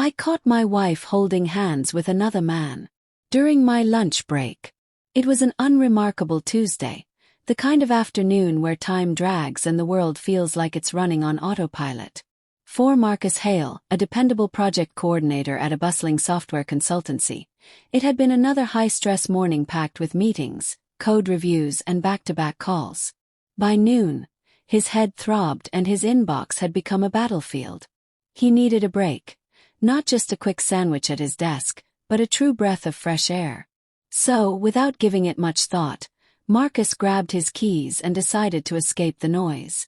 I caught my wife holding hands with another man during my lunch break. It was an unremarkable Tuesday, the kind of afternoon where time drags and the world feels like it's running on autopilot. For Marcus Hale, a dependable project coordinator at a bustling software consultancy, it had been another high-stress morning packed with meetings, code reviews, and back-to-back calls. By noon, his head throbbed and his inbox had become a battlefield. He needed a break, not just a quick sandwich at his desk, but a true breath of fresh air. So, without giving it much thought, Marcus grabbed his keys and decided to escape the noise.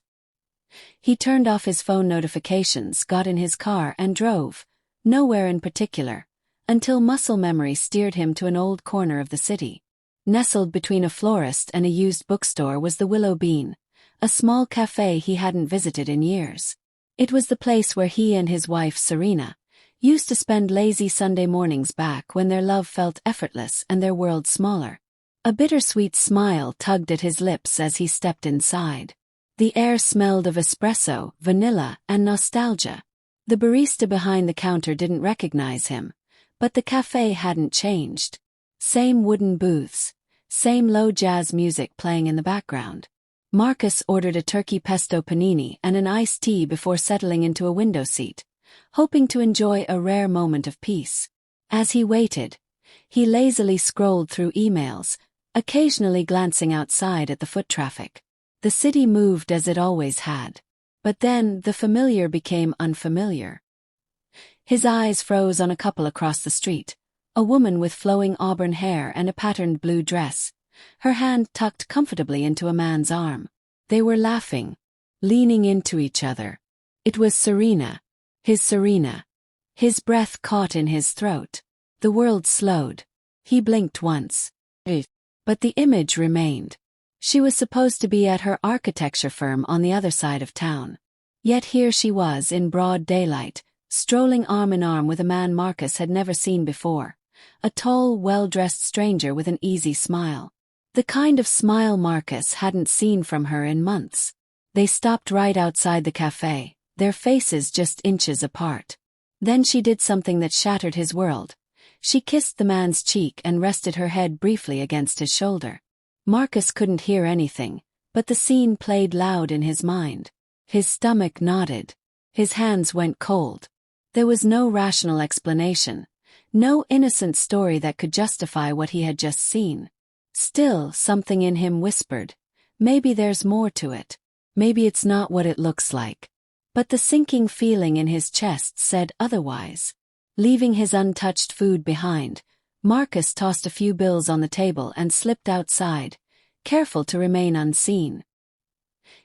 He turned off his phone notifications, got in his car and drove, nowhere in particular, until muscle memory steered him to an old corner of the city. Nestled between a florist and a used bookstore was the Willow Bean, a small cafe he hadn't visited in years. It was the place where he and his wife Serena used to spend lazy Sunday mornings back when their love felt effortless and their world smaller. A bittersweet smile tugged at his lips as he stepped inside. The air smelled of espresso, vanilla, and nostalgia. The barista behind the counter didn't recognize him, but the cafe hadn't changed. Same wooden booths, same low jazz music playing in the background. Marcus ordered a turkey pesto panini and an iced tea before settling into a window seat, hoping to enjoy a rare moment of peace. As he waited, he lazily scrolled through emails, occasionally glancing outside at the foot traffic. The city moved as it always had. But then the familiar became unfamiliar. His eyes froze on a couple across the street, a woman with flowing auburn hair and a patterned blue dress, her hand tucked comfortably into a man's arm. They were laughing, leaning into each other. It was Serena. His Serena. His breath caught in his throat. The world slowed. He blinked once. But the image remained. She was supposed to be at her architecture firm on the other side of town. Yet here she was in broad daylight, strolling arm in arm with a man Marcus had never seen before, a tall, well-dressed stranger with an easy smile. The kind of smile Marcus hadn't seen from her in months. They stopped right outside the cafe, their faces just inches apart. Then she did something that shattered his world. She kissed the man's cheek and rested her head briefly against his shoulder. Marcus couldn't hear anything, but the scene played loud in his mind. His stomach knotted. His hands went cold. There was no rational explanation, no innocent story that could justify what he had just seen. Still, something in him whispered, maybe there's more to it. Maybe it's not what it looks like. But the sinking feeling in his chest said otherwise. Leaving his untouched food behind, Marcus tossed a few bills on the table and slipped outside, careful to remain unseen.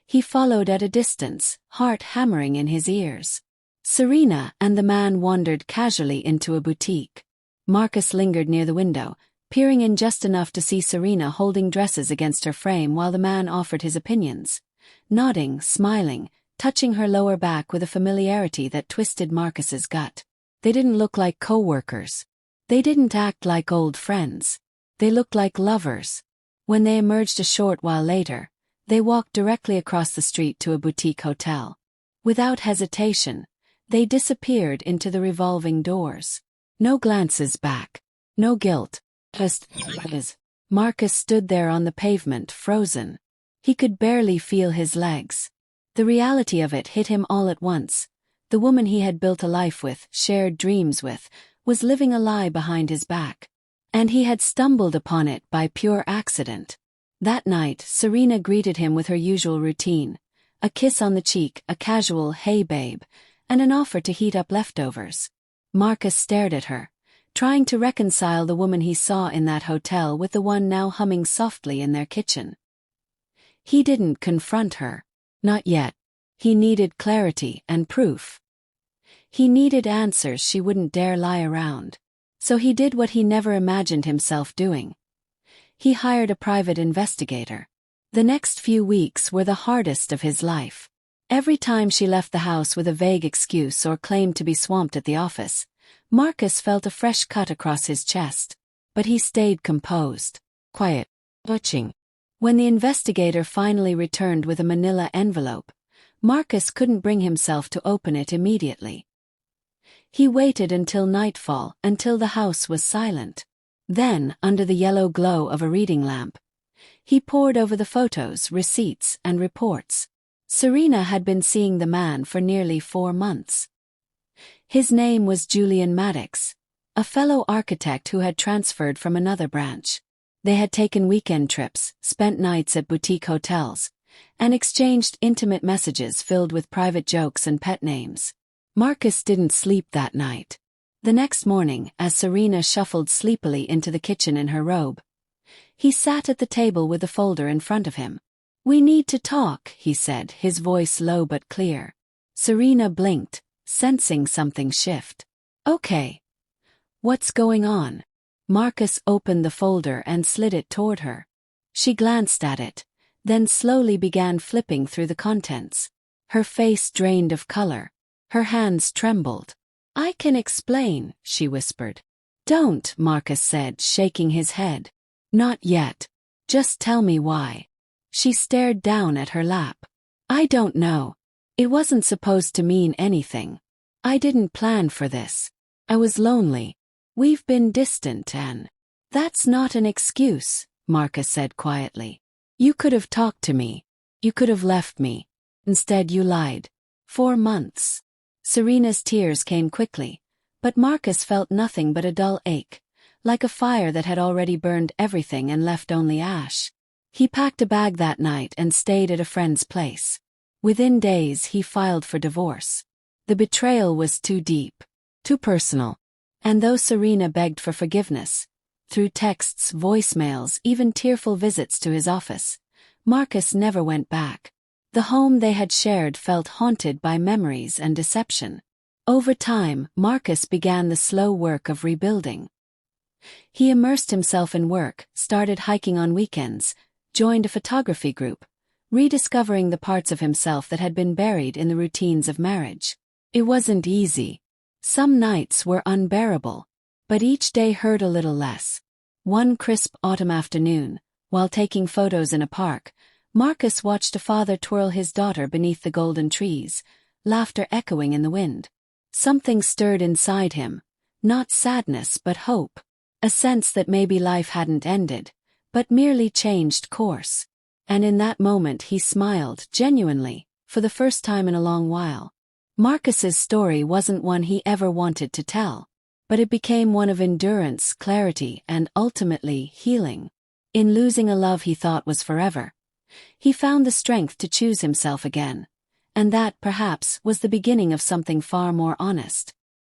He followed at a distance, heart hammering in his ears. Serena and the man wandered casually into a boutique. Marcus lingered near the window, peering in just enough to see Serena holding dresses against her frame while the man offered his opinions, nodding, smiling, touching her lower back with a familiarity that twisted Marcus's gut. They didn't look like co-workers. They didn't act like old friends. They looked like lovers. When they emerged a short while later, they walked directly across the street to a boutique hotel. Without hesitation, they disappeared into the revolving doors. No glances back. No guilt. Just Marcus stood there on the pavement, frozen. He could barely feel his legs. The reality of it hit him all at once. The woman he had built a life with, shared dreams with, was living a lie behind his back. And he had stumbled upon it by pure accident. That night, Serena greeted him with her usual routine, a kiss on the cheek, a casual "hey babe," and an offer to heat up leftovers. Marcus stared at her, trying to reconcile the woman he saw in that hotel with the one now humming softly in their kitchen. He didn't confront her. Not yet. He needed clarity and proof. He needed answers she wouldn't dare lie around. So he did what he never imagined himself doing. He hired a private investigator. The next few weeks were the hardest of his life. Every time she left the house with a vague excuse or claimed to be swamped at the office, Marcus felt a fresh cut across his chest. But he stayed composed, quiet, watching. When the investigator finally returned with a manila envelope, Marcus couldn't bring himself to open it immediately. He waited until nightfall, until the house was silent. Then, under the yellow glow of a reading lamp, he pored over the photos, receipts, and reports. Serena had been seeing the man for nearly 4 months. His name was Julian Maddox, a fellow architect who had transferred from another branch. They had taken weekend trips, spent nights at boutique hotels, and exchanged intimate messages filled with private jokes and pet names. Marcus didn't sleep that night. The next morning, as Serena shuffled sleepily into the kitchen in her robe, he sat at the table with the folder in front of him. "We need to talk," he said, his voice low but clear. Serena blinked, sensing something shift. "Okay. What's going on?" Marcus opened the folder and slid it toward her. She glanced at it, then slowly began flipping through the contents. Her face drained of color. Her hands trembled. "I can explain," she whispered. "Don't," Marcus said, shaking his head. "Not yet. Just tell me why." She stared down at her lap. "I don't know. It wasn't supposed to mean anything. I didn't plan for this. I was lonely. We've been distant and—" "That's not an excuse," Marcus said quietly. "You could have talked to me. You could have left me. Instead you lied. 4 months. Serena's tears came quickly, but Marcus felt nothing but a dull ache, like a fire that had already burned everything and left only ash. He packed a bag that night and stayed at a friend's place. Within days he filed for divorce. The betrayal was too deep, too personal. And though Serena begged for forgiveness, through texts, voicemails, even tearful visits to his office, Marcus never went back. The home they had shared felt haunted by memories and deception. Over time, Marcus began the slow work of rebuilding. He immersed himself in work, started hiking on weekends, joined a photography group, rediscovering the parts of himself that had been buried in the routines of marriage. It wasn't easy. Some nights were unbearable, but each day hurt a little less. One crisp autumn afternoon, while taking photos in a park, Marcus watched a father twirl his daughter beneath the golden trees, laughter echoing in the wind. Something stirred inside him, not sadness but hope, a sense that maybe life hadn't ended, but merely changed course. And in that moment he smiled, genuinely, for the first time in a long while. Marcus's story wasn't one he ever wanted to tell, but it became one of endurance, clarity, and ultimately healing. In losing a love he thought was forever, he found the strength to choose himself again, and that, perhaps, was the beginning of something far more honest.